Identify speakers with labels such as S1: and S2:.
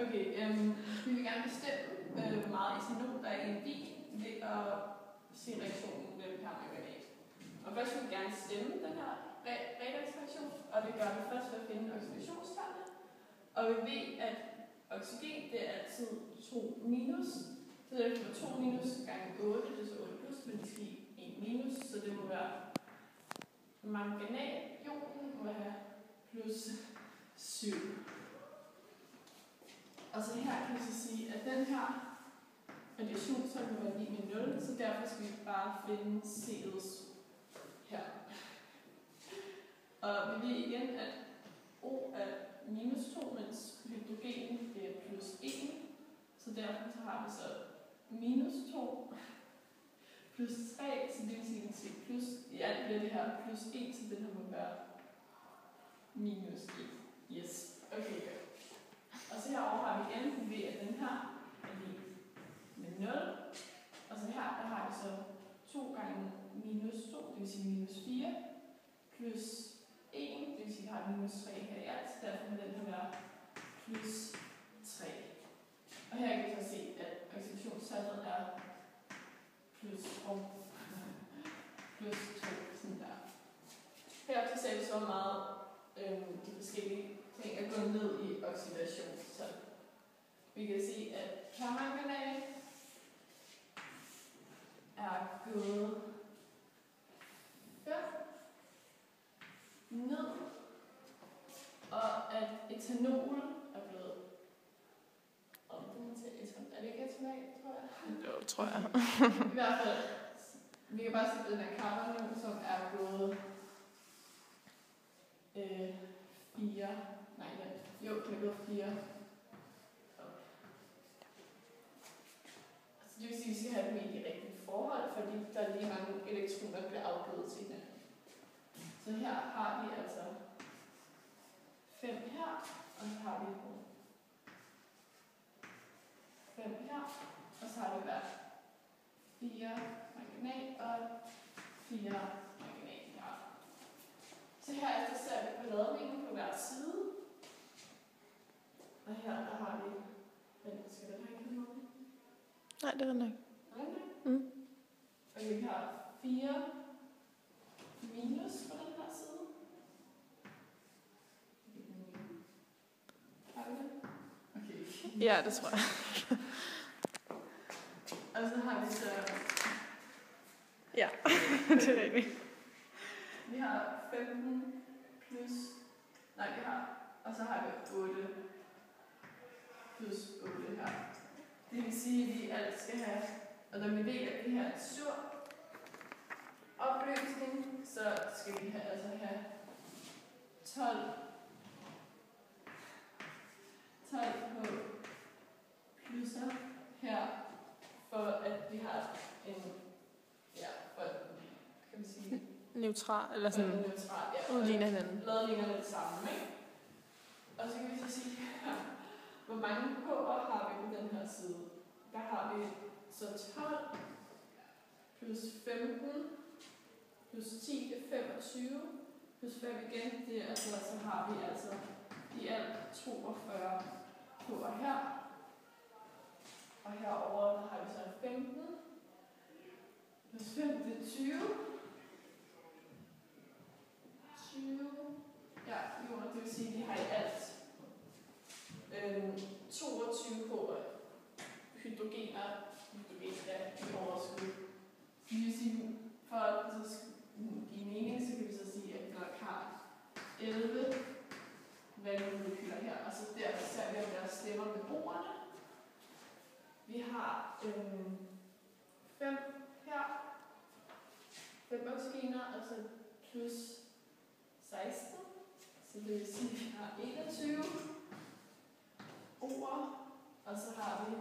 S1: Okay, vi vil gerne bestemme, hvor meget etanol der er i en vin, ved at se reaktionen mellem permanganat. Og først vil vi gerne stemme den her redoxreaktion, og det gør vi først ved at finde oxidationstallene. Og vi ved, at oxygen det er altid 2 minus, så det er 2 minus gange 8, det er så 8 plus, men det skal give 1 minus, så det må være manganat-ionen må have plus 7. Og så her kan vi så sige, at den her radiationstal må være lige med 0, så derfor skal vi bare finde C'ets her. Og vi ved igen, at O er minus 2, mens hydrogen det er plus 1. Så derfor så har vi så minus 2 plus 3, så det vil sige, at plus, i alt bliver det her plus 1, så den her må være minus 1. Yes, okay, godt. Og så herovre har vi igen, vi ved, at den her er lige med 0. Og så her, der har vi så 2 gange minus 2, det vil sige minus 4, plus 1, det vil sige, at vi har minus 3 her i alt, så derfor må den her være plus 3. Og her kan vi så se, at oxidationstallet er plus 2, sådan der. Her ser vi så meget de forskellige ting er gået ned i oxidationstal. Vi kan se, at permanganat er gået 5 ned, og at etanol er blevet omdannet til etanol. Er det ikke etanol, tror jeg?
S2: Jo, tror jeg.
S1: I hvert fald, vi kan bare se den her karbon, som er gået 4. Nej, jo, den er gået 4. Altså, det vil sige, at vi skal have dem i de rigtige forhold, fordi der er lige mange elektroner, der bliver afgivet til hinanden. Så her har vi altså 5 her, og så har vi 5 her, og så har vi hver 4 manganat og 4 manganat her. Så herefter ser vi på ladningen på hver side. Og her der har vi, skal den her ikke have noget?
S2: Nej, det er den ikke.
S1: Okay. Og vi har 4 minus på den her side. Har vi det? Okay.
S2: Ja, det tror jeg.
S1: Og så har vi så...
S2: Ja, det er rigtigt.
S1: Vi har 15 plus... Nej, vi har... Og så har vi 8 plus 8 her. Det vil sige, at vi alt skal have... Og når vi ved, at det her er en sur opløsning, så skal vi have 12 på plusser her, for at vi har en... Ja, for at, kan man sige...
S2: Neutral, eller sådan...
S1: Neutral, ja.
S2: Ligner hinanden.
S1: Ladningerne det samme, ikke? Og så kan vi så sige, hvor mange K'er har vi på den her side? Der har vi så 12 plus 15 plus 10 er 25 plus 5 igen, det er altså, så har vi altså i alt 42 K'er her. Og herover der har vi så 15 plus 5 det er 20. 20. Ja, jo, det vil sige, at vi har i alt 22 hydrogener i overskud. Det vil sige, for at give mening, så kan vi så sige, at vi nok har 11 vandmolekyler her, og så der ser vi, at der stemmer med ordene. Vi har 5 her, 5 oxygener, altså plus 16, så det vil sige, at vi har 21 ord, og så har vi